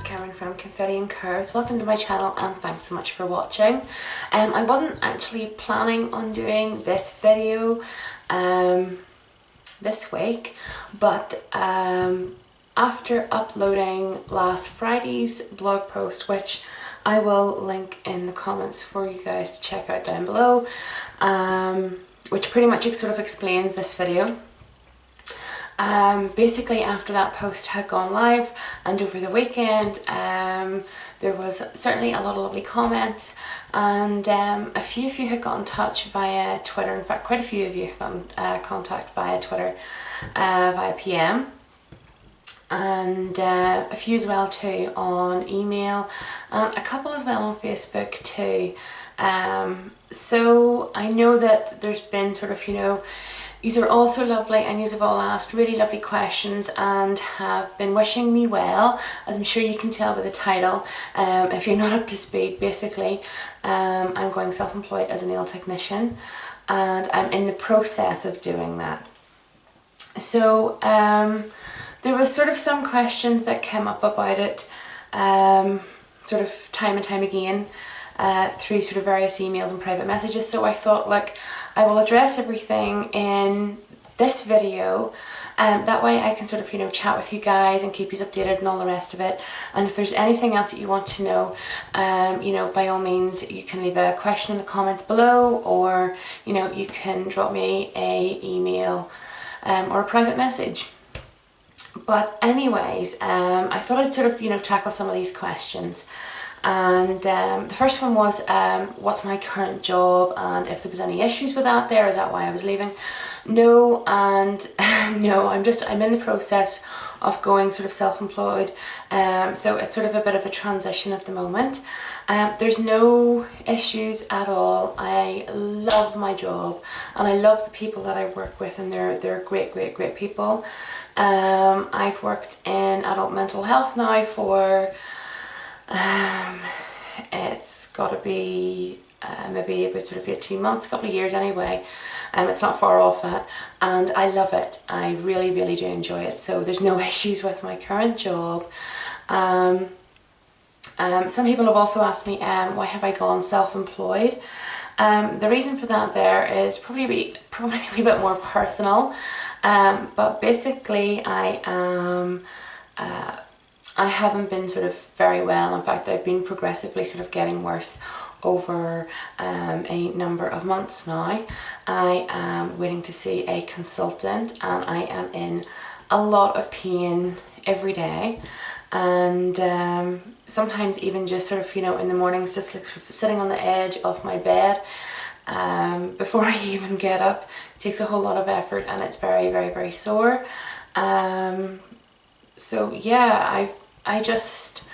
Cameron from Confetti and Curves. Welcome to my channel and thanks so much for watching. I wasn't actually planning on doing this video this week, but after uploading last Friday's blog post, which I will link in the comments for you guys to check out down below, which pretty much sort of explains this video. Basically after that post had gone live and over the weekend, there was certainly a lot of lovely comments, and a few of you had got in touch via Twitter. In fact, quite a few of you had gotten contact via Twitter, via PM, and a few as well too on email, and a couple as well on Facebook too. So I know that there's been sort of, these are all so lovely, and you've all asked really lovely questions and have been wishing me well, as I'm sure you can tell by the title. If you're not up to speed, basically, I'm going self-employed as a nail technician, and I'm in the process of doing that. So there was sort of some questions that came up about it, sort of time and time again, through sort of various emails and private messages. So I thought, like, I will address everything in this video, that way I can sort of, chat with you guys and keep you updated and all the rest of it. And if there's anything else that you want to know, by all means, you can leave a question in the comments below, or, you can drop me a email or a private message. But anyways, I thought I'd sort of, tackle some of these questions. And the first one was, what's my current job, and if there was any issues with that there, is that why I was leaving? No, and no, I'm in the process of going sort of self-employed, so it's sort of a bit of a transition at the moment. There's no issues at all. I love my job and I love the people that I work with, and they're great people. I've worked in adult mental health now for it's got to be maybe about sort of 18 months, a couple of years anyway. It's not far off that, and I love it. I really do enjoy it, so there's no issues with my current job. Some people have also asked me, why have I gone self-employed? The reason for that there is probably a wee bit more personal, but basically I haven't been sort of very well. In fact, I've been progressively sort of getting worse over a number of months now. I am waiting to see a consultant, and I am in a lot of pain every day, and sometimes even just sort of, in the mornings, just like sort of sitting on the edge of my bed before I even get up. It takes a whole lot of effort, and it's very sore. So yeah, I'm just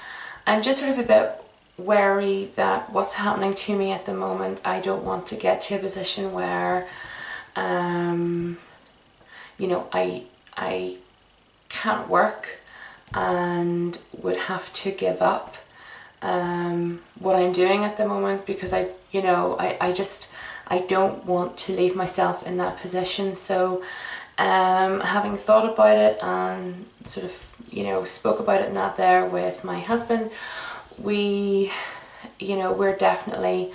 sort of a bit wary that what's happening to me at the moment, I don't want to get to a position where, I can't work and would have to give up what I'm doing at the moment, because I don't want to leave myself in that position. So having thought about it and sort of spoke about it and that there with my husband, we're definitely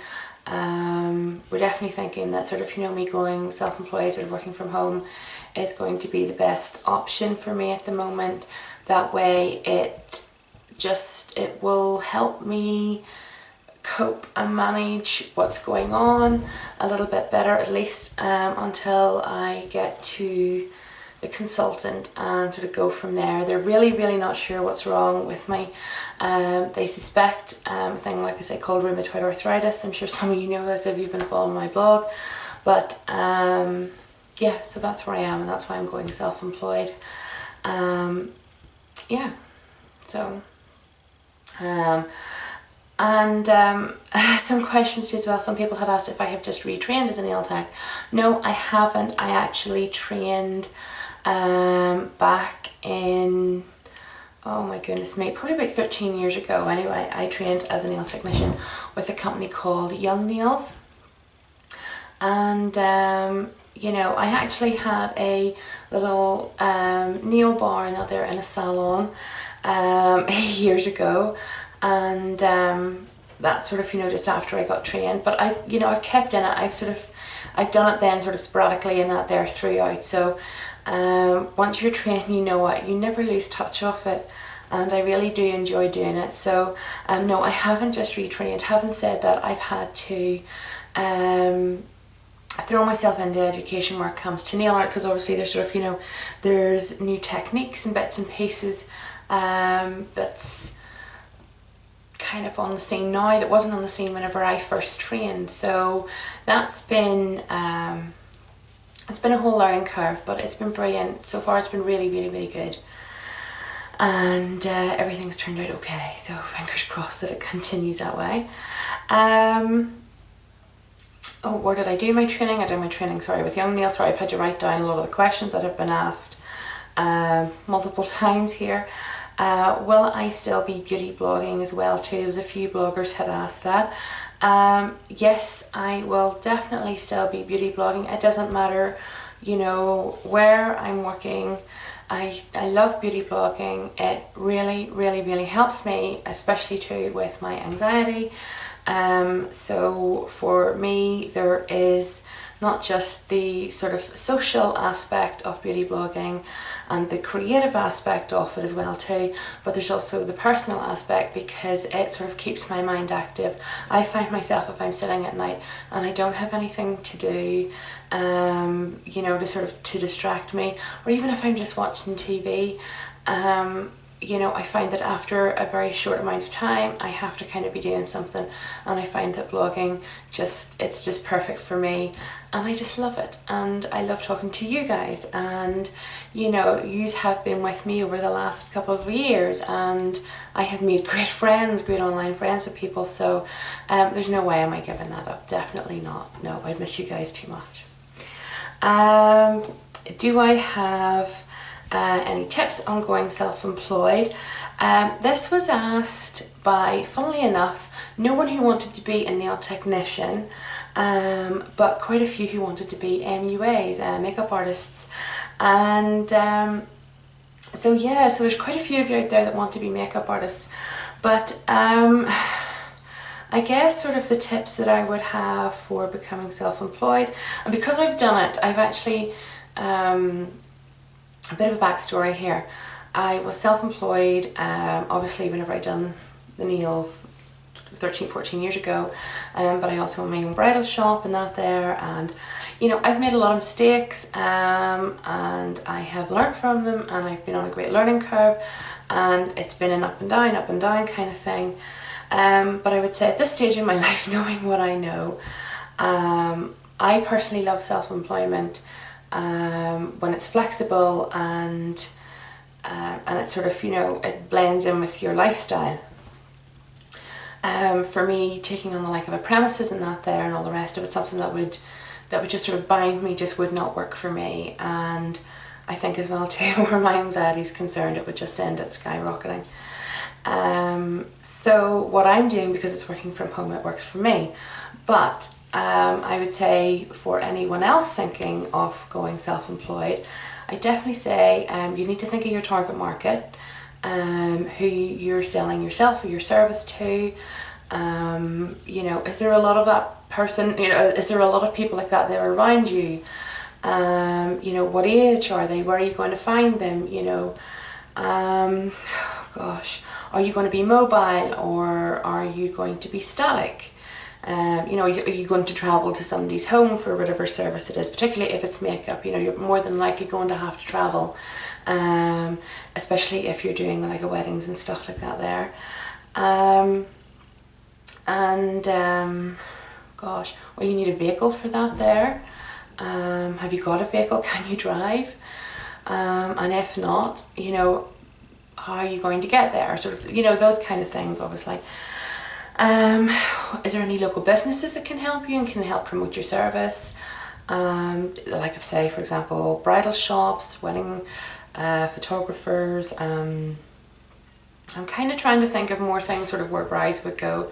thinking that sort of me going self-employed or working from home is going to be the best option for me at the moment. That way it will help me cope and manage what's going on a little bit better, at least until I get to the consultant and sort of go from there. They're really not sure what's wrong with me. They suspect a thing, like I say, called rheumatoid arthritis. I'm sure some of you know this if you've been following my blog, but yeah, so that's where I am, and that's why I'm going self-employed. Yeah, so some questions too as well. Some people had asked if I have just retrained as a nail tech. No, I haven't. I actually trained back in, oh my goodness me, probably about 13 years ago anyway. I trained as a nail technician with a company called Young Nails, and I actually had a little nail bar out there in a salon, years ago, and that's sort of, you know, just after I got trained. But I've kept in it. I've done it then sort of sporadically and that there throughout. So once you're trained, you know what, you never lose touch of it, and I really do enjoy doing it. So no, I haven't just retrained. Having said that, I've had to throw myself into education where it comes to nail art, because obviously there's sort of, you know, there's new techniques and bits and pieces that's kind of on the scene now that wasn't on the scene whenever I first trained. So that's been it's been a whole learning curve, but it's been brilliant so far. It's been really, really, really good, and everything's turned out okay, so fingers crossed that it continues that way. Oh, where did I do my training? I did my training, sorry, with Young Nail. Sorry, I've had to write down a lot of the questions that have been asked multiple times here. Will I still be beauty blogging as well too? There was a few bloggers had asked that. Yes, I will definitely still be beauty blogging. It doesn't matter, you know, where I'm working. I love beauty blogging. It really, really, really helps me, especially too with my anxiety. So for me, there is not just the sort of social aspect of beauty blogging and the creative aspect of it as well too, but there's also the personal aspect, because it sort of keeps my mind active. I find myself, if I'm sitting at night and I don't have anything to do, you know, to sort of to distract me, or even if I'm just watching TV, you know, I find that after a very short amount of time, I have to kind of be doing something, and I find that blogging it's just perfect for me, and I just love it, and I love talking to you guys, and you know, you have been with me over the last couple of years, and I have made great friends, great online friends with people, so there's no way am I giving that up, definitely not. No, I'd miss you guys too much. Do I have any tips on going self-employed? This was asked by, funnily enough, no one who wanted to be a nail technician, but quite a few who wanted to be MUAs, makeup artists, and so yeah, so there's quite a few of you out there that want to be makeup artists, but I guess sort of the tips that I would have for becoming self-employed, and because I've done it, I've actually a bit of a backstory here. I was self-employed, obviously whenever I done the nails 13, 14 years ago, but I also own my own bridal shop and that there, and you know, I've made a lot of mistakes, and I have learned from them, and I've been on a great learning curve, and it's been an up and down kind of thing, but I would say at this stage in my life, knowing what I know, I personally love self-employment when it's flexible and it's sort of, you know, it blends in with your lifestyle. For me, taking on the like of a premises and that there and all the rest of it, something that would just sort of bind me, just would not work for me, and I think as well too, where my anxiety is concerned, it would just send it skyrocketing. So what I'm doing, because it's working from home, it works for me, but I would say for anyone else thinking of going self-employed, I definitely say you need to think of your target market, who you're selling yourself or your service to. You know, is there a lot of that person, you know, is there a lot of people like that are around you? You know, what age are they? Where are you going to find them? You know, gosh, are you going to be mobile, or are you going to be static? You know, are you going to travel to somebody's home for whatever service it is, particularly if it's makeup? You know, you're more than likely going to have to travel, especially if you're doing like a weddings and stuff like that there. Gosh, well, you need a vehicle for that there. Have you got a vehicle? Can you drive? And if not, you know, how are you going to get there? Sort of, you know, those kind of things, obviously. Is there any local businesses that can help you and can help promote your service? Like I've say, for example, bridal shops, wedding photographers. I'm kind of trying to think of more things sort of where brides would go.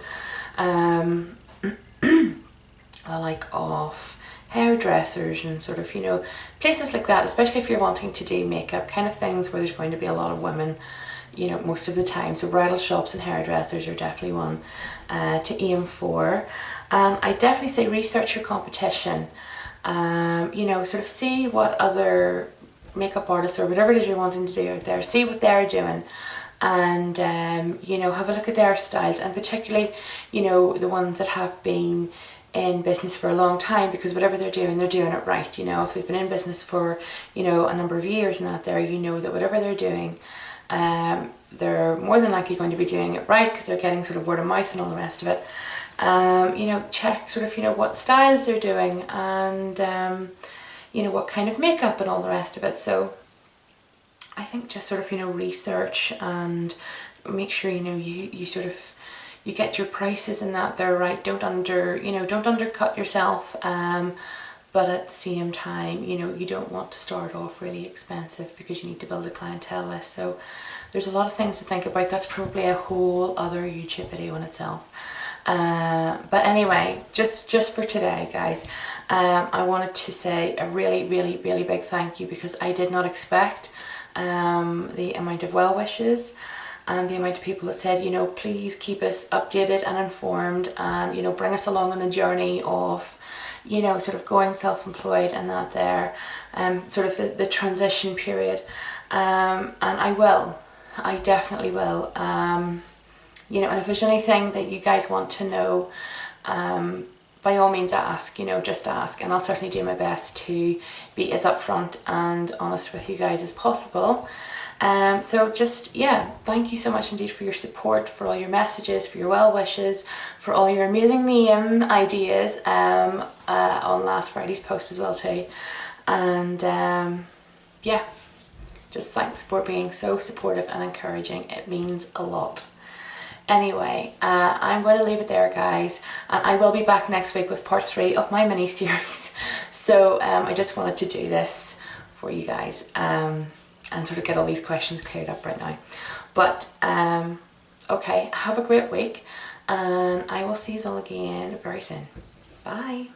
Like off hairdressers and sort of, you know, places like that, especially if you're wanting to do makeup, kind of things where there's going to be a lot of women you know, most of the time. So bridal shops and hairdressers are definitely one to aim for. And I definitely say research your competition. You know, sort of see what other makeup artists or whatever it is you're wanting to do out there, see what they're doing, and you know, have a look at their styles, and particularly, you know, the ones that have been in business for a long time, because whatever they're doing it right. You know, if they've been in business for, you know, a number of years and that there, you know that whatever they're doing, they're more than likely going to be doing it right, because they're getting sort of word of mouth and all the rest of it. You know, check sort of, you know, what styles they're doing, and you know, what kind of makeup and all the rest of it. So I think just sort of, you know, research and make sure, you know, you sort of, you get your prices and that they're right. Don't undercut yourself, but at the same time, you know, you don't want to start off really expensive, because you need to build a clientele list. So there's a lot of things to think about. That's probably a whole other YouTube video in itself. But anyway, just for today, guys, I wanted to say a really big thank you, because I did not expect the amount of well wishes and the amount of people that said, you know, please keep us updated and informed, and, you know, bring us along on the journey of, you know, sort of going self-employed and that there, sort of the transition period. And I definitely will. You know, and if there's anything that you guys want to know, by all means ask, you know, just ask, and I'll certainly do my best to be as upfront and honest with you guys as possible. So just, yeah, thank you so much indeed for your support, for all your messages, for your well wishes, for all your amazing name ideas on last Friday's post as well too. And yeah, just thanks for being so supportive and encouraging. It means a lot. Anyway, I'm going to leave it there, guys, and I will be back next week with part 3 of my mini series. So I just wanted to do this for you guys, and sort of get all these questions cleared up right now. But okay, have a great week, and I will see you all again very soon. Bye.